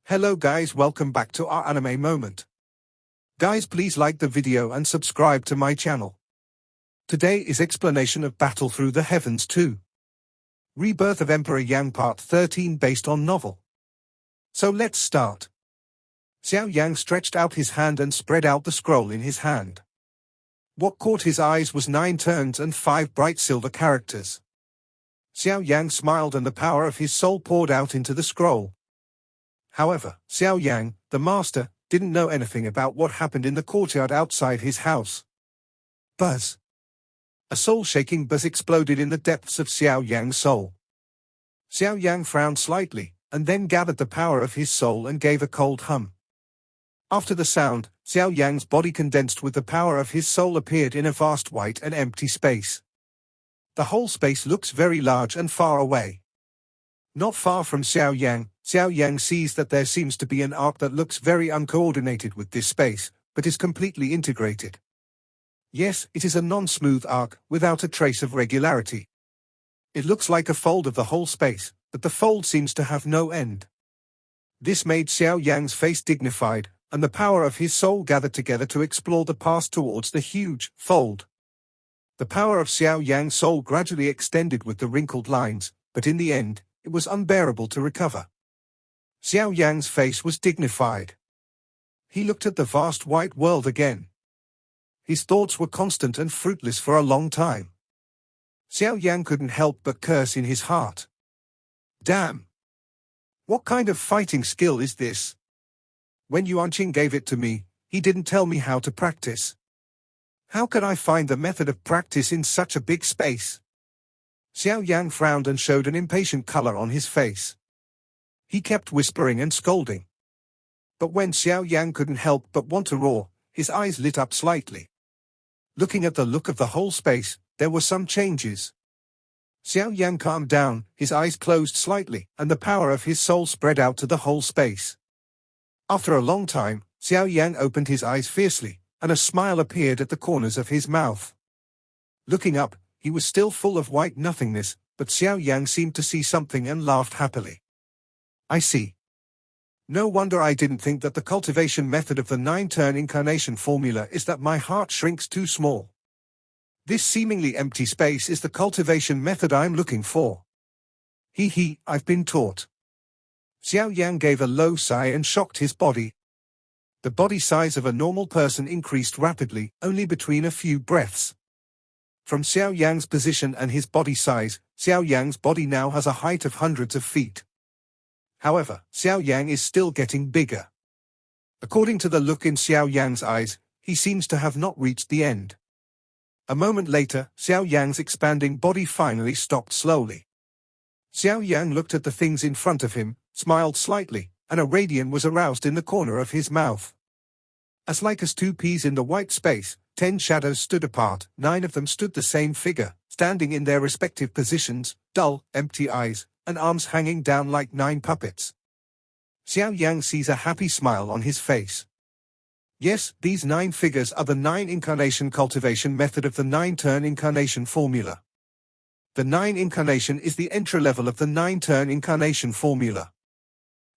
Hello guys, welcome back to our anime moment. Guys, please like the video and subscribe to my channel. Today is explanation of Battle Through the Heavens 2. Rebirth of Emperor Yang Part 13 based on novel. So let's start. Xiao Yan stretched out his hand and spread out the scroll in his hand. What caught his eyes was 9 turns and 5 bright silver characters. Xiao Yan smiled and the power of his soul poured out into the scroll. However, Xiao Yan, the master, didn't know anything about what happened in the courtyard outside his house. Buzz! A soul-shaking buzz exploded in the depths of Xiao Yan's soul. Xiao Yan frowned slightly, and then gathered the power of his soul and gave a cold hum. After the sound, Xiao Yan's body condensed with the power of his soul appeared in a vast white and empty space. The whole space looks very large and far away. Not far from Xiao Yan sees that there seems to be an arc that looks very uncoordinated with this space, but is completely integrated. Yes, it is a non-smooth arc, without a trace of regularity. It looks like a fold of the whole space, but the fold seems to have no end. This made Xiao Yan's face dignified, and the power of his soul gathered together to explore the path towards the huge fold. The power of Xiao Yan's soul gradually extended with the wrinkled lines, but in the end, it was unbearable to recover. Xiao Yan's face was dignified. He looked at the vast white world again. His thoughts were constant and fruitless for a long time. Xiao Yan couldn't help but curse in his heart. Damn! What kind of fighting skill is this? When Yuanqing gave it to me, he didn't tell me how to practice. How could I find the method of practice in such a big space? Xiao Yan frowned and showed an impatient color on his face. He kept whispering and scolding. But when Xiao Yan couldn't help but want to roar, his eyes lit up slightly. Looking at the look of the whole space, there were some changes. Xiao Yan calmed down, his eyes closed slightly, and the power of his soul spread out to the whole space. After a long time, Xiao Yan opened his eyes fiercely, and a smile appeared at the corners of his mouth. Looking up, he was still full of white nothingness, but Xiao Yan seemed to see something and laughed happily. I see. No wonder I didn't think that the cultivation method of the 9-turn incarnation formula is that my heart shrinks too small. This seemingly empty space is the cultivation method I'm looking for. I've been taught. Xiao Yan gave a low sigh and shocked his body. The body size of a normal person increased rapidly, only between a few breaths. From Xiao Yan's position and his body size, Xiao Yan's body now has a height of hundreds of feet. However, Xiao Yan is still getting bigger. According to the look in Xiao Yan's eyes, he seems to have not reached the end. A moment later, Xiao Yan's expanding body finally stopped slowly. Xiao Yan looked at the things in front of him, smiled slightly, and a radiance was aroused in the corner of his mouth. As like as 2 peas in the white space, 10 shadows stood apart, 9 of them stood the same figure, standing in their respective positions, dull, empty eyes, and arms hanging down like 9 puppets. Xiao Yan sees a happy smile on his face. Yes, these 9 figures are the 9 incarnation cultivation method of the 9-turn incarnation formula. The 9 incarnation is the entry level of the 9-turn incarnation formula.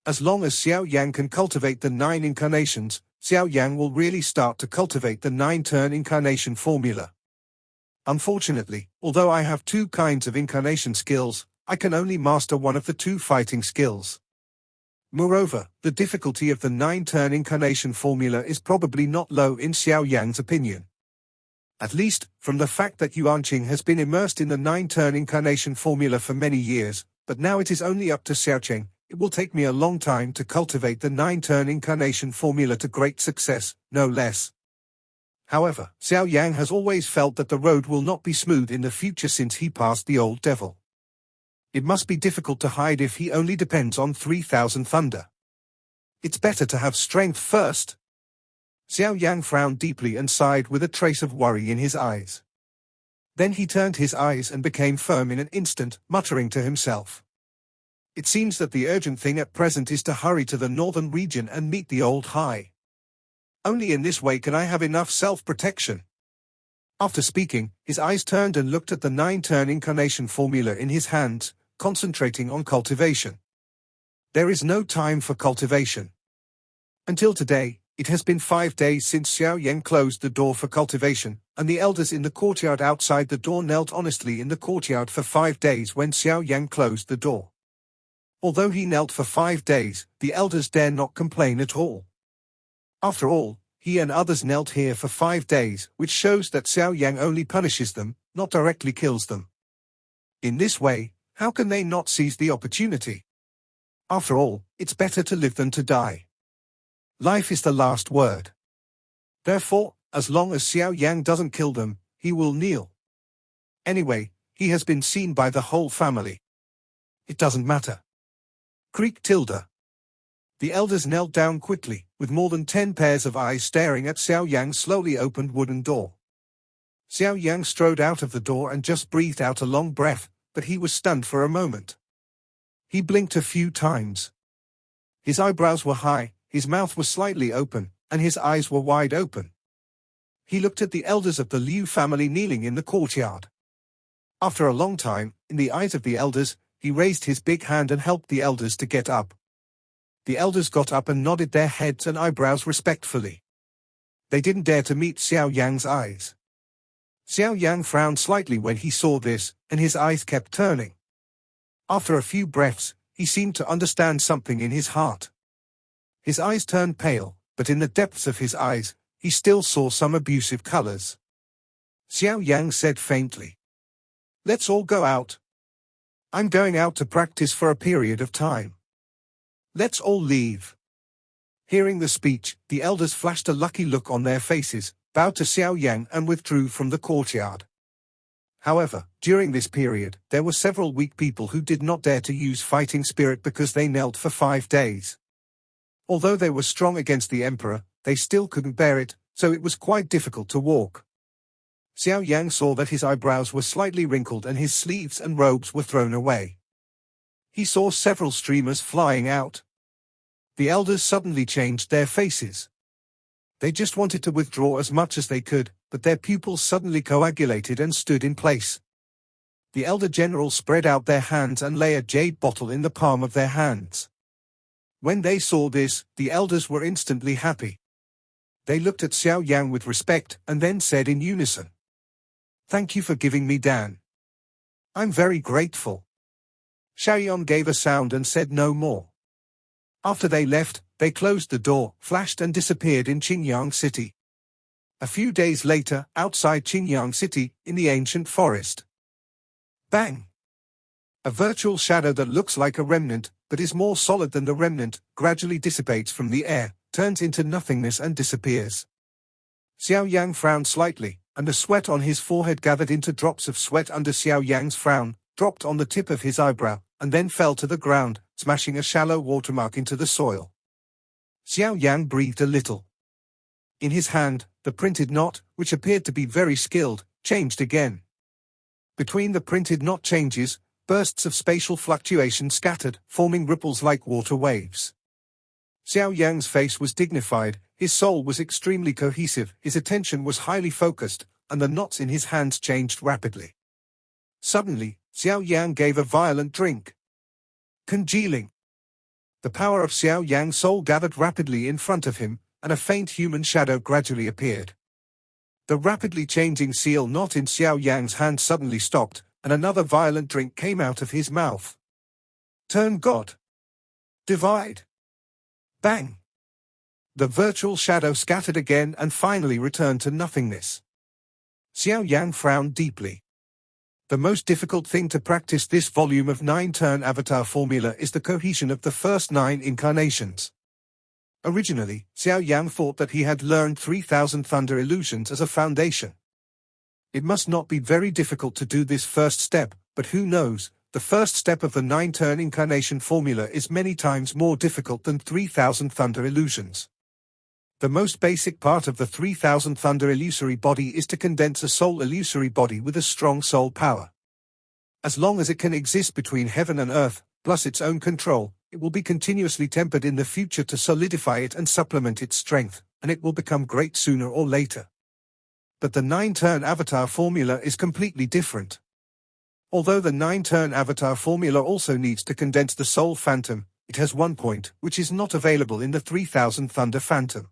As long as Xiao Yan can cultivate the 9 incarnations, Xiao Yan will really start to cultivate the 9-turn incarnation formula. Unfortunately, although I have 2 kinds of incarnation skills, I can only master one of the 2 fighting skills. Moreover, the difficulty of the 9-turn incarnation formula is probably not low in Xiao Yan's opinion. At least, from the fact that Yuanqing has been immersed in the 9-turn incarnation formula for many years, but now it is only up to Xiaoqing. It will take me a long time to cultivate the 9-turn incarnation formula to great success, no less. However, Xiao Yan has always felt that the road will not be smooth in the future since he passed the old devil. It must be difficult to hide if he only depends on 3,000 thunder. It's better to have strength first. Xiao Yan frowned deeply and sighed with a trace of worry in his eyes. Then he turned his eyes and became firm in an instant, muttering to himself. It seems that the urgent thing at present is to hurry to the northern region and meet the old high. Only in this way can I have enough self-protection. After speaking, his eyes turned and looked at the 9-turn incarnation formula in his hands, concentrating on cultivation. There is no time for cultivation. Until today, it has been 5 days since Xiao Yan closed the door for cultivation, and the elders in the courtyard outside the door knelt honestly in the courtyard for 5 days when Xiao Yan closed the door. Although he knelt for 5 days, the elders dare not complain at all. After all, he and others knelt here for 5 days, which shows that Xiao Yan only punishes them, not directly kills them. In this way, how can they not seize the opportunity? After all, it's better to live than to die. Life is the last word. Therefore, as long as Xiao Yan doesn't kill them, he will kneel. Anyway, he has been seen by the whole family. It doesn't matter. Creak tilde. The elders knelt down quickly, with more than 10 pairs of eyes staring at Xiao Yan's slowly opened wooden door. Xiao Yan strode out of the door and just breathed out a long breath, but he was stunned for a moment. He blinked a few times. His eyebrows were high, his mouth was slightly open, and his eyes were wide open. He looked at the elders of the Liu family kneeling in the courtyard. After a long time, in the eyes of the elders, he raised his big hand and helped the elders to get up. The elders got up and nodded their heads and eyebrows respectfully. They didn't dare to meet Xiao Yan's eyes. Xiao Yan frowned slightly when he saw this, and his eyes kept turning. After a few breaths, he seemed to understand something in his heart. His eyes turned pale, but in the depths of his eyes, he still saw some abusive colors. Xiao Yan said faintly, "Let's all go out. I'm going out to practice for a period of time. Let's all leave." Hearing the speech, the elders flashed a lucky look on their faces, bowed to Xiao Yan and withdrew from the courtyard. However, during this period, there were several weak people who did not dare to use fighting spirit because they knelt for 5 days. Although they were strong against the emperor, they still couldn't bear it, so it was quite difficult to walk. Xiao Yan saw that his eyebrows were slightly wrinkled and his sleeves and robes were thrown away. He saw several streamers flying out. The elders suddenly changed their faces. They just wanted to withdraw as much as they could, but their pupils suddenly coagulated and stood in place. The elder generals spread out their hands and lay a jade bottle in the palm of their hands. When they saw this, the elders were instantly happy. They looked at Xiao Yan with respect and then said in unison, "Thank you for giving me Dan. I'm very grateful." Xiao Yan gave a sound and said no more. After they left, they closed the door, flashed and disappeared in Qingyang City. A few days later, outside Qingyang City, in the ancient forest. Bang! A virtual shadow that looks like a remnant, but is more solid than the remnant, gradually dissipates from the air, turns into nothingness and disappears. Xiao Yang frowned slightly, and the sweat on his forehead gathered into drops of sweat under Xiao Yang's frown, dropped on the tip of his eyebrow, and then fell to the ground, smashing a shallow watermark into the soil. Xiao Yang breathed a little. In his hand, the printed knot, which appeared to be very skilled, changed again. Between the printed knot changes, bursts of spatial fluctuation scattered, forming ripples like water waves. Xiao Yang's face was dignified, his soul was extremely cohesive, his attention was highly focused, and the knots in his hands changed rapidly. Suddenly, Xiao Yang gave a violent drink. Congealing. The power of Xiao Yang's soul gathered rapidly in front of him, and a faint human shadow gradually appeared. The rapidly changing seal knot in Xiao Yang's hand suddenly stopped, and another violent drink came out of his mouth. Turn God. Divide. Bang! The virtual shadow scattered again and finally returned to nothingness. Xiao Yang frowned deeply. The most difficult thing to practice this volume of 9-turn avatar formula is the cohesion of the first 9 incarnations. Originally, Xiao Yan thought that he had learned 3,000 thunder illusions as a foundation. It must not be very difficult to do this first step, but who knows, the first step of the 9-turn incarnation formula is many times more difficult than 3,000 thunder illusions. The most basic part of the 3,000 thunder illusory body is to condense a soul illusory body with a strong soul power. As long as it can exist between heaven and earth, plus its own control, it will be continuously tempered in the future to solidify it and supplement its strength, and it will become great sooner or later. But the 9-turn avatar formula is completely different. Although the 9-turn avatar formula also needs to condense the soul phantom, it has one point, which is not available in the 3000 Thunder Phantom.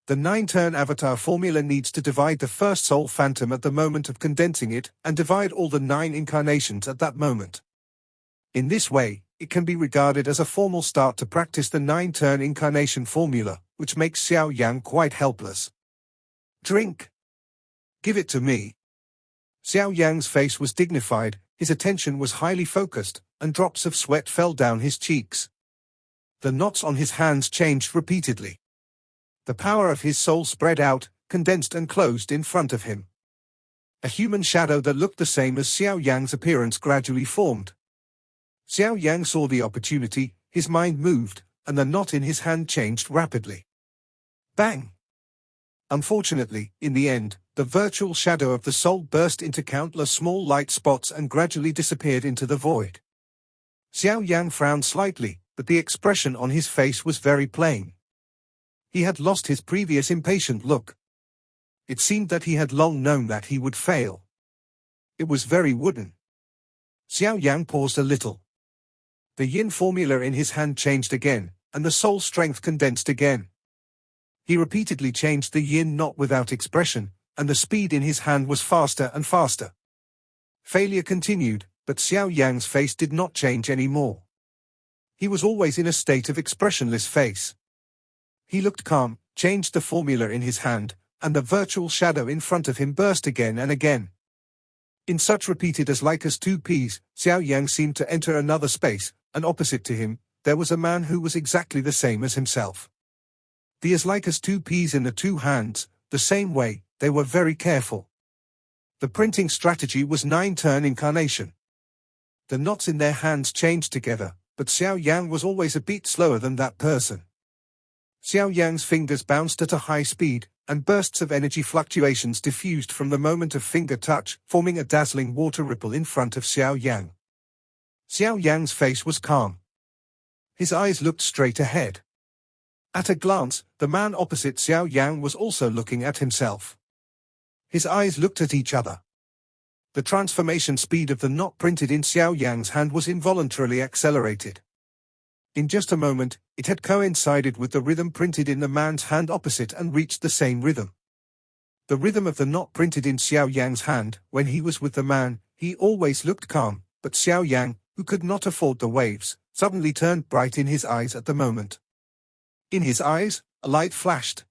The 9-turn avatar formula needs to divide the first soul phantom at the moment of condensing it, and divide all the 9 incarnations at that moment. In this way, it can be regarded as a formal start to practice the 9-turn incarnation formula, which makes Xiao Yan quite helpless. Drink. Give it to me. Xiao Yan's face was dignified, his attention was highly focused, and drops of sweat fell down his cheeks. The knots on his hands changed repeatedly. The power of his soul spread out, condensed and closed in front of him. A human shadow that looked the same as Xiao Yan's appearance gradually formed. Xiao Yan saw the opportunity, his mind moved, and the knot in his hand changed rapidly. Bang! Unfortunately, in the end, the virtual shadow of the soul burst into countless small light spots and gradually disappeared into the void. Xiao Yan frowned slightly, but the expression on his face was very plain. He had lost his previous impatient look. It seemed that he had long known that he would fail. It was very wooden. Xiao Yan paused a little. The yin formula in his hand changed again, and the soul strength condensed again. He repeatedly changed the yin knot without expression, and the speed in his hand was faster and faster. Failure continued, but Xiao Yan's face did not change anymore. He was always in a state of expressionless face. He looked calm, changed the formula in his hand, and the virtual shadow in front of him burst again and again. In such repeated as like as 2 peas, Xiao Yan seemed to enter another space, and opposite to him, there was a man who was exactly the same as himself. The as like as 2 peas in the 2 hands, the same way, they were very careful. The printing strategy was 9-turn incarnation. The knots in their hands changed together, but Xiao Yan was always a beat slower than that person. Xiao Yan's fingers bounced at a high speed, and bursts of energy fluctuations diffused from the moment of finger touch, forming a dazzling water ripple in front of Xiao Yan. Xiao Yan's face was calm. His eyes looked straight ahead. At a glance, the man opposite Xiao Yan was also looking at himself. His eyes looked at each other. The transformation speed of the knot printed in Xiao Yan's hand was involuntarily accelerated. In just a moment, it had coincided with the rhythm printed in the man's hand opposite and reached the same rhythm. The rhythm of the knot printed in Xiao Yan's hand, when he was with the man, he always looked calm, but Xiao Yan, who could not afford the waves, suddenly turned bright in his eyes at the moment. In his eyes, a light flashed.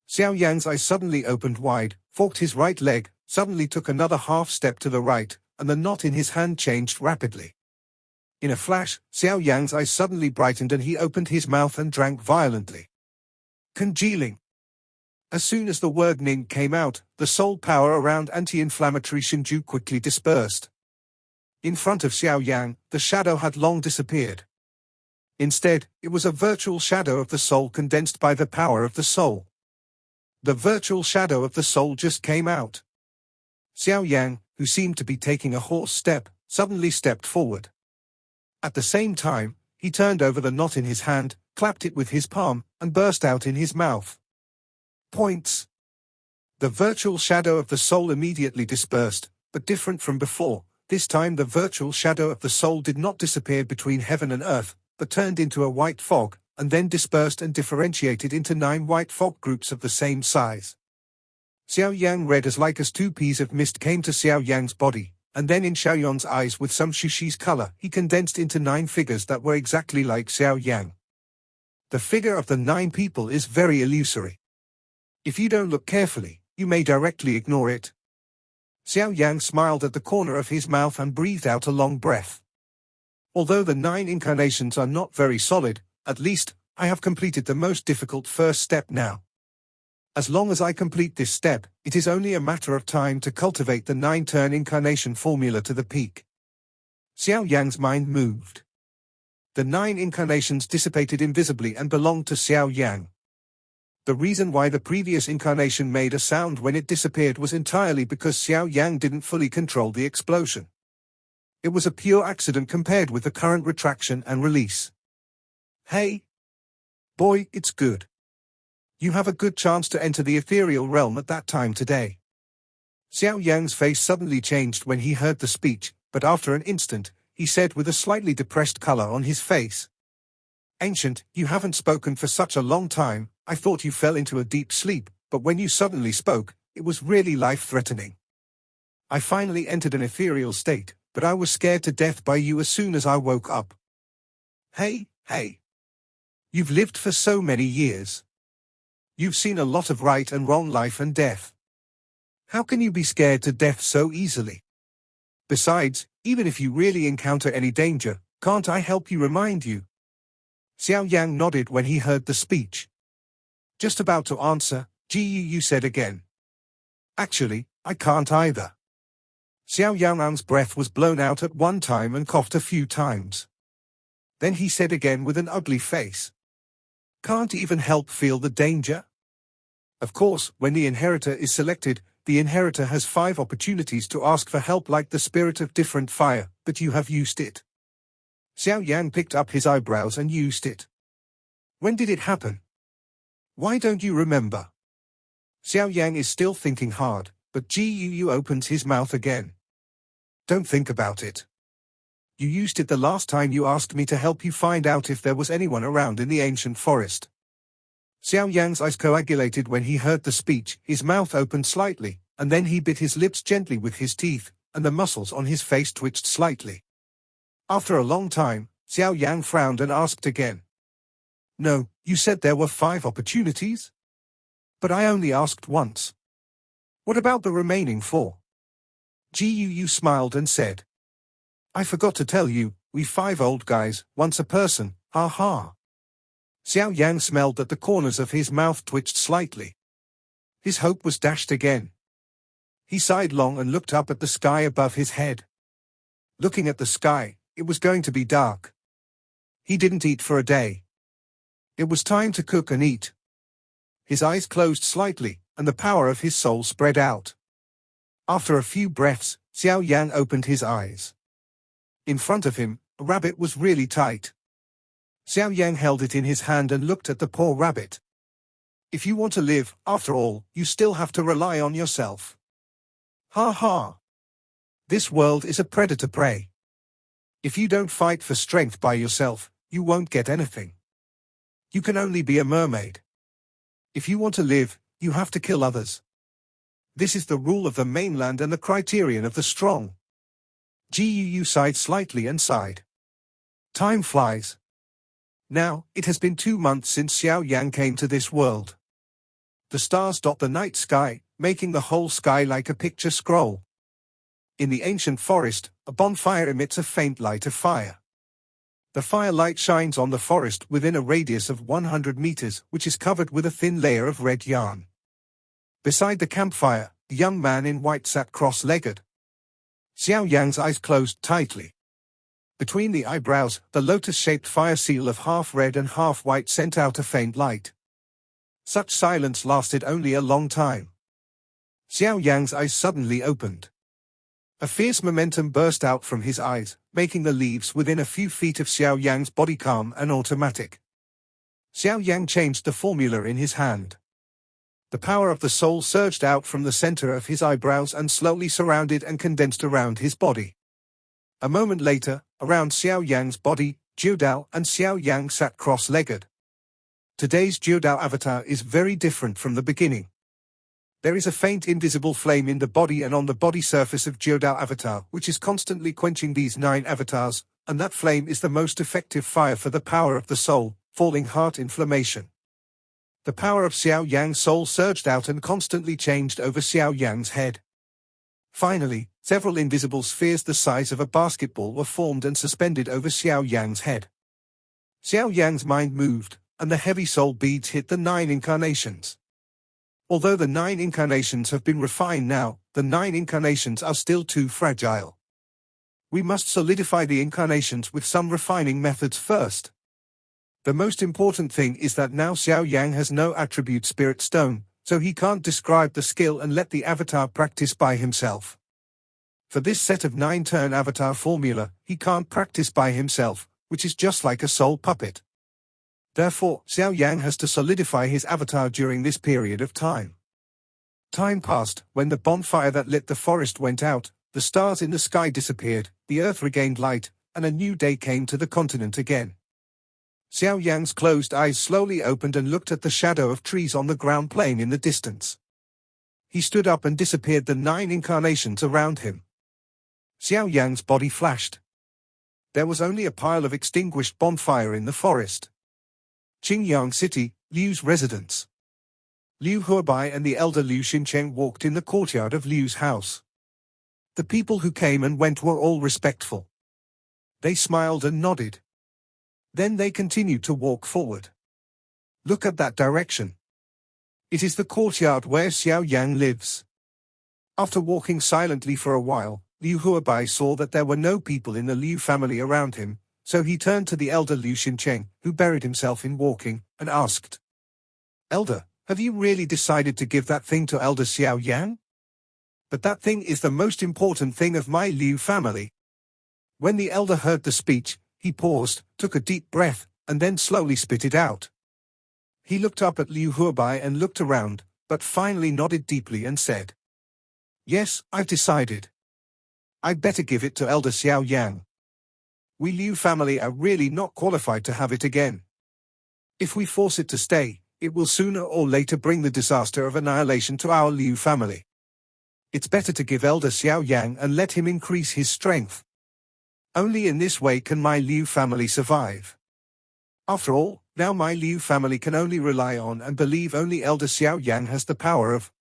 Xiao Yan's eyes suddenly opened wide, forked his right leg, suddenly took another half step to the right, and the knot in his hand changed rapidly. In a flash, Xiao Yan's eyes suddenly brightened and he opened his mouth and drank violently. Congealing. As soon as the word Ning came out, the soul power around anti-inflammatory Shinju quickly dispersed. In front of Xiao Yan, the shadow had long disappeared. Instead, it was a virtual shadow of the soul condensed by the power of the soul. The virtual shadow of the soul just came out. Xiao Yan, who seemed to be taking a horse step, suddenly stepped forward. At the same time, he turned over the knot in his hand, clapped it with his palm, and burst out in his mouth. Points. The virtual shadow of the soul immediately dispersed, but different from before, this time the virtual shadow of the soul did not disappear between heaven and earth, but turned into a white fog, and then dispersed and differentiated into 9 white fog groups of the same size. Xiao Yan read as like as 2 peas of mist came to Xiao Yan's body, and then in Xiao Yan's eyes with some Shushi's color, he condensed into 9 figures that were exactly like Xiao Yan. The figure of the 9 people is very illusory. If you don't look carefully, you may directly ignore it. Xiao Yan smiled at the corner of his mouth and breathed out a long breath. Although the 9 incarnations are not very solid, at least, I have completed the most difficult first step now. As long as I complete this step, it is only a matter of time to cultivate the 9-turn incarnation formula to the peak. Xiao Yan's mind moved. The 9 incarnations dissipated invisibly and belonged to Xiao Yan. The reason why the previous incarnation made a sound when it disappeared was entirely because Xiao Yan didn't fully control the explosion. It was a pure accident compared with the current retraction and release. Hey! Boy, it's good. You have a good chance to enter the ethereal realm at that time today. Xiao Yan's face suddenly changed when he heard the speech, but after an instant, he said with a slightly depressed color on his face, Ancient, you haven't spoken for such a long time. I thought you fell into a deep sleep, but when you suddenly spoke, it was really life-threatening. I finally entered an ethereal state, but I was scared to death by you as soon as I woke up. Hey. You've lived for so many years. You've seen a lot of right and wrong, life and death. How can you be scared to death so easily? Besides, even if you really encounter any danger, can't I help you remind you? Xiao Yan nodded when he heard the speech. Just about to answer, Gu said again. Actually, I can't either. Xiao Yan's breath was blown out at one time and coughed a few times. Then he said again with an ugly face. Can't even help feel the danger? Of course, when the inheritor is selected, the inheritor has 5 opportunities to ask for help, like the spirit of different fire, but you have used it. Xiao Yan picked up his eyebrows and used it. When did it happen? Why don't you remember? Xiao Yan is still thinking hard, but Gu opens his mouth again. Don't think about it. You used it the last time you asked me to help you find out if there was anyone around in the ancient forest. Xiao Yan's eyes coagulated when he heard the speech. His mouth opened slightly, and then he bit his lips gently with his teeth, and the muscles on his face twitched slightly. After a long time, Xiao Yan frowned and asked again. No, you said there were 5 opportunities? But I only asked once. What about the remaining 4? Gu smiled and said. I forgot to tell you, we 5 old guys, once a person, ha ha. Xiao Yan smelled that the corners of his mouth twitched slightly. His hope was dashed again. He sighed long and looked up at the sky above his head. Looking at the sky, it was going to be dark. He didn't eat for a day. It was time to cook and eat. His eyes closed slightly, and the power of his soul spread out. After a few breaths, Xiao Yan opened his eyes. In front of him, a rabbit was really tight. Xiao Yan held it in his hand and looked at the poor rabbit. If you want to live, after all, you still have to rely on yourself. Ha ha. This world is a predator-prey. If you don't fight for strength by yourself, you won't get anything. You can only be a mermaid. If you want to live, you have to kill others. This is the rule of the mainland and the criterion of the strong. Gu sighed slightly and sighed. Time flies. Now, it has been 2 months since Xiao Yan came to this world. The stars dot the night sky, making the whole sky like a picture scroll. In the ancient forest, a bonfire emits a faint light of fire. The firelight shines on the forest within a radius of 100 meters, which is covered with a thin layer of red yarn. Beside the campfire, the young man in white sat cross-legged. Xiao Yan's eyes closed tightly. Between the eyebrows, the lotus-shaped fire seal of half red and half white sent out a faint light. Such silence lasted only a long time. Xiao Yan's eyes suddenly opened. A fierce momentum burst out from his eyes, making the leaves within a few feet of Xiao Yan's body calm and automatic. Xiao Yan changed the formula in his hand. The power of the soul surged out from the center of his eyebrows and slowly surrounded and condensed around his body. A moment later, around Xiao Yan's body, Jiudao and Xiao Yan sat cross-legged. Today's Jiudao avatar is very different from the beginning. There is a faint invisible flame in the body and on the body surface of Jiudao avatar, which is constantly quenching these 9 avatars, and that flame is the most effective fire for the power of the soul, falling heart inflammation. The power of Xiao Yan's soul surged out and constantly changed over Xiao Yan's head. Finally, several invisible spheres the size of a basketball were formed and suspended over Xiao Yan's head. Xiao Yan's mind moved, and the heavy soul beads hit the 9 incarnations. Although the 9 incarnations have been refined now, the 9 incarnations are still too fragile. We must solidify the incarnations with some refining methods first. The most important thing is that now Xiao Yan has no attribute spirit stone, so he can't describe the skill and let the avatar practice by himself. For this set of 9-turn avatar formula, he can't practice by himself, which is just like a soul puppet. Therefore, Xiao Yan has to solidify his avatar during this period of time. Time passed. When the bonfire that lit the forest went out, the stars in the sky disappeared, the earth regained light, and a new day came to the continent again. Xiao Yan's closed eyes slowly opened and looked at the shadow of trees on the ground plane in the distance. He stood up and disappeared the 9 incarnations around him. Xiao Yan's body flashed. There was only a pile of extinguished bonfire in the forest. Qingyang City, Liu's residence. Liu Huabai and the elder Liu Xincheng walked in the courtyard of Liu's house. The people who came and went were all respectful. They smiled and nodded. Then they continued to walk forward. Look at that direction. It is the courtyard where Xiao Yan lives. After walking silently for a while, Liu Huabai saw that there were no people in the Liu family around him, so he turned to the elder Liu Xincheng, who buried himself in walking, and asked, "Elder, have you really decided to give that thing to elder Xiao Yan?" "But that thing is the most important thing of my Liu family." When the elder heard the speech, he paused, took a deep breath, and then slowly spit it out. He looked up at Liu Huabai and looked around, but finally nodded deeply and said, "Yes, I've decided. I'd better give it to elder Xiao Yan. We Liu family are really not qualified to have it again. If we force it to stay, it will sooner or later bring the disaster of annihilation to our Liu family. It's better to give elder Xiao Yan and let him increase his strength. Only in this way can my Liu family survive. After all, now my Liu family can only rely on and believe only elder Xiao Yan has the power of."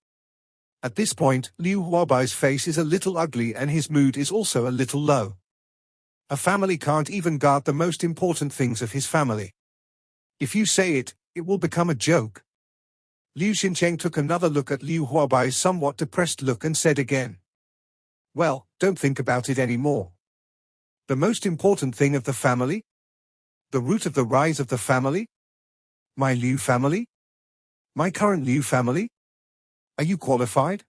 At this point, Liu Huabai's face is a little ugly and his mood is also a little low. A family can't even guard the most important things of his family. If you say it, it will become a joke. Liu Xincheng took another look at Liu Huabai's somewhat depressed look and said again, "Well, don't think about it anymore. The most important thing of the family? The root of the rise of the family? My Liu family? My current Liu family? Are you qualified?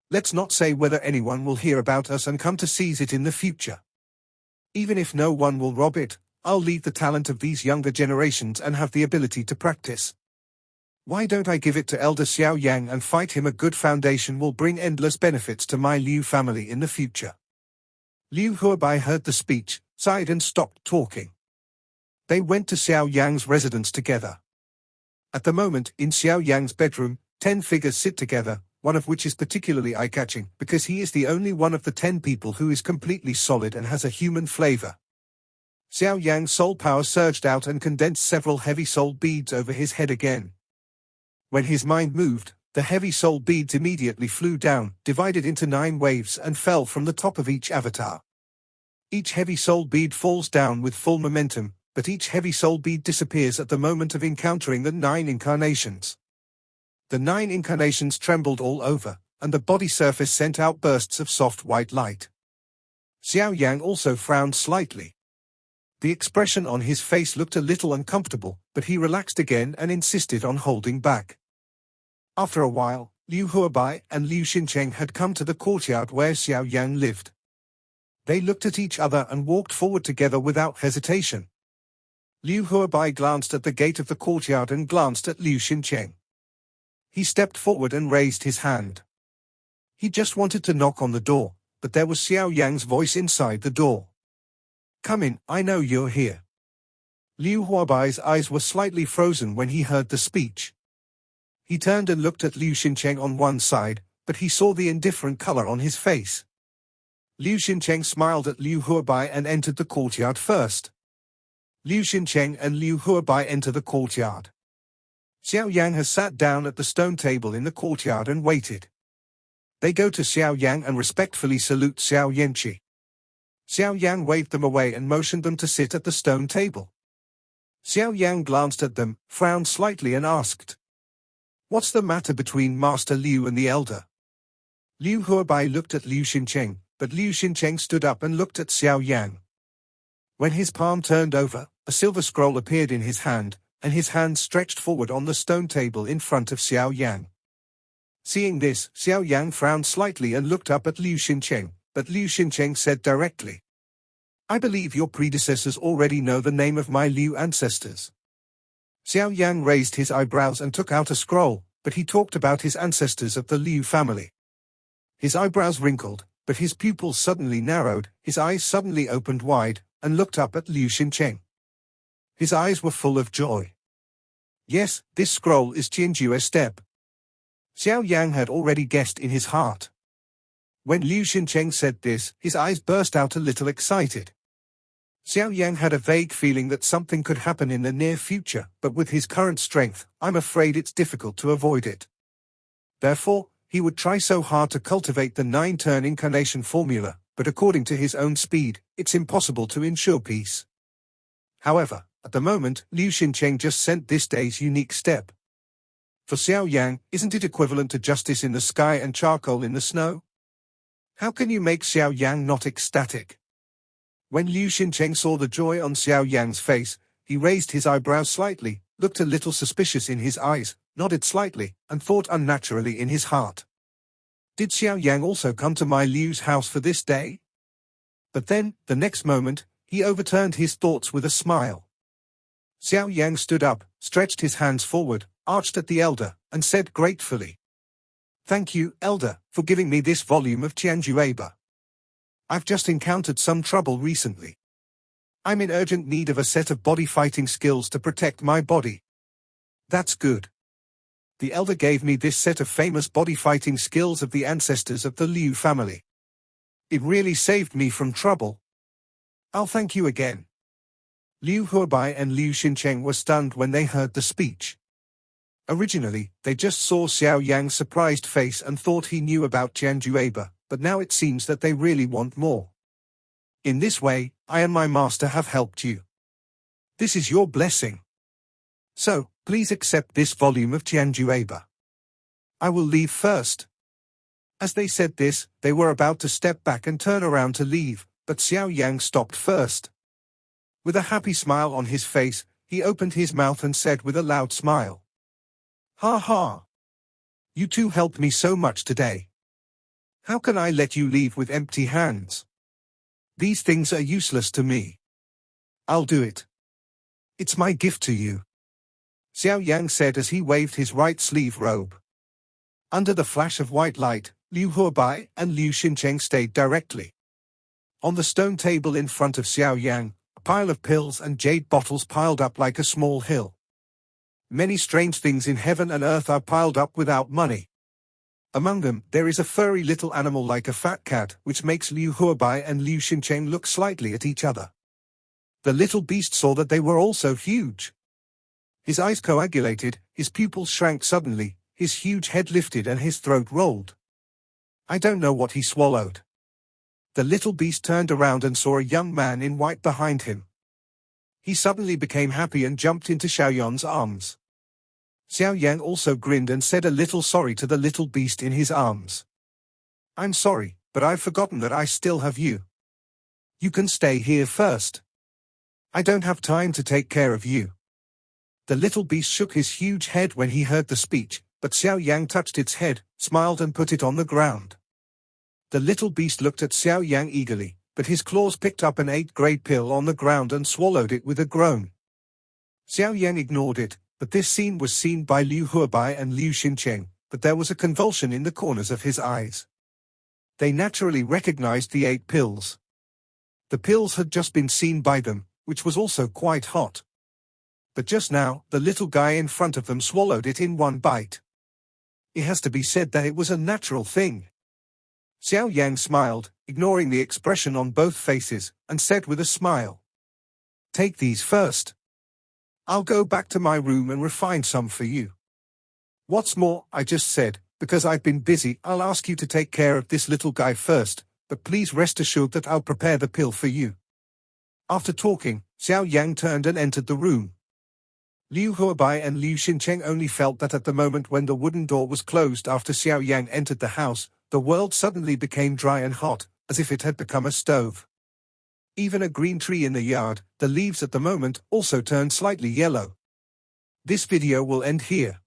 Let's not say whether anyone will hear about us and come to seize it in the future. Even if no one will rob it, I'll leave the talent of these younger generations and have the ability to practice. Why don't I give it to elder Xiao Yang and fight him? A good foundation will bring endless benefits to my Liu family in the future." Liu Huabai heard the speech, sighed and stopped talking. They went to Xiao Yang's residence together. At the moment, in Xiao Yang's bedroom, 10 figures sit together, one of which is particularly eye-catching, because he is the only one of the 10 people who is completely solid and has a human flavor. Xiao Yang's soul power surged out and condensed several heavy soul beads over his head again. When his mind moved, the heavy soul beads immediately flew down, divided into 9 waves and fell from the top of each avatar. Each heavy soul bead falls down with full momentum, but each heavy soul bead disappears at the moment of encountering the 9 incarnations. The 9 incarnations trembled all over, and the body surface sent out bursts of soft white light. Xiao Yang also frowned slightly. The expression on his face looked a little uncomfortable, but he relaxed again and insisted on holding back. After a while, Liu Huabai and Liu Xincheng had come to the courtyard where Xiao Yan lived. They looked at each other and walked forward together without hesitation. Liu Huabai glanced at the gate of the courtyard and glanced at Liu Xincheng. He stepped forward and raised his hand. He just wanted to knock on the door, but there was Xiao Yang's voice inside the door. "Come in, I know you're here." Liu Huabai's eyes were slightly frozen when he heard the speech. He turned and looked at Liu Xincheng on one side, but he saw the indifferent color on his face. Liu Xincheng smiled at Liu Huabai and entered the courtyard first. Liu Xincheng and Liu Huabai enter the courtyard. Xiao Yang has sat down at the stone table in the courtyard and waited. They go to Xiao Yang and respectfully salute Xiao Yanqi. Xiao Yang waved them away and motioned them to sit at the stone table. Xiao Yang glanced at them, frowned slightly and asked, "What's the matter between Master Liu and the elder?" Liu Huabai looked at Liu Xincheng, but Liu Xincheng stood up and looked at Xiao Yang. When his palm turned over, a silver scroll appeared in his hand, and his hand stretched forward on the stone table in front of Xiao Yang. Seeing this, Xiao Yang frowned slightly and looked up at Liu Xincheng, but Liu Xincheng said directly, "I believe your predecessors already know the name of my Liu ancestors." Xiao Yang raised his eyebrows and took out a scroll, but he talked about his ancestors of the Liu family. His eyebrows wrinkled, but his pupils suddenly narrowed, his eyes suddenly opened wide, and looked up at Liu Xincheng. His eyes were full of joy. Yes, this scroll is Qianjue's step. Xiao Yan had already guessed in his heart. When Liu Xincheng said this, his eyes burst out a little excited. Xiao Yan had a vague feeling that something could happen in the near future, but with his current strength, I'm afraid it's difficult to avoid it. Therefore, he would try so hard to cultivate the 9-turn incarnation formula, but according to his own speed, it's impossible to ensure peace. However, at the moment, Liu Xincheng just sent this day's unique step. For Xiao Yan, isn't it equivalent to justice in the sky and charcoal in the snow? How can you make Xiao Yan not ecstatic? When Liu Xincheng saw the joy on Xiao Yan's face, he raised his eyebrows slightly, looked a little suspicious in his eyes, nodded slightly, and thought unnaturally in his heart. Did Xiao Yan also come to my Liu's house for this day? But then, the next moment, he overturned his thoughts with a smile. Xiao Yan stood up, stretched his hands forward, arched at the elder, and said gratefully, "Thank you, elder, for giving me this volume of Qianjueber. I've just encountered some trouble recently. I'm in urgent need of a set of body fighting skills to protect my body." "That's good. The elder gave me this set of famous body fighting skills of the ancestors of the Liu family. It really saved me from trouble. I'll thank you again." Liu Huabai and Liu Xincheng were stunned when they heard the speech. Originally, they just saw Xiao Yan's surprised face and thought he knew about Qianjueber, but now it seems that they really want more. "In this way, I and my master have helped you. This is your blessing. So, please accept this volume of Qianjueber. I will leave first." As they said this, they were about to step back and turn around to leave, but Xiao Yan stopped first. With a happy smile on his face, he opened his mouth and said with a loud smile, "Ha ha! You two helped me so much today. How can I let you leave with empty hands? These things are useless to me. I'll do it. It's my gift to you," Xiao Yan said as he waved his right sleeve robe. Under the flash of white light, Liu Huabai and Liu Xincheng stayed directly. On the stone table in front of Xiao Yan, a pile of pills and jade bottles piled up like a small hill. Many strange things in heaven and earth are piled up without money. Among them, there is a furry little animal like a fat cat, which makes Liu Huabai and Liu Xincheng look slightly at each other. The little beast saw that they were also huge. His eyes coagulated, his pupils shrank suddenly, his huge head lifted and his throat rolled. I don't know what he swallowed. The little beast turned around and saw a young man in white behind him. He suddenly became happy and jumped into Xiao Yan's arms. Xiao Yan also grinned and said a little sorry to the little beast in his arms. "I'm sorry, but I've forgotten that I still have you. You can stay here first. I don't have time to take care of you." The little beast shook his huge head when he heard the speech, but Xiao Yan touched its head, smiled and put it on the ground. The little beast looked at Xiao Yan eagerly, but his claws picked up an 8-grade pill on the ground and swallowed it with a groan. Xiao Yan ignored it, but this scene was seen by Liu Huabai and Liu Xincheng, but there was a convulsion in the corners of his eyes. They naturally recognized the 8 pills. The pills had just been seen by them, which was also quite hot. But just now, the little guy in front of them swallowed it in one bite. It has to be said that it was a natural thing. Xiao Yan smiled, ignoring the expression on both faces, and said with a smile, "Take these first. I'll go back to my room and refine some for you. What's more, I just said, because I've been busy, I'll ask you to take care of this little guy first, but please rest assured that I'll prepare the pill for you." After talking, Xiao Yan turned and entered the room. Liu Huabai and Liu Xincheng only felt that at the moment when the wooden door was closed after Xiao Yan entered the house, the world suddenly became dry and hot, as if it had become a stove. Even a green tree in the yard, the leaves at the moment, also turned slightly yellow. This video will end here.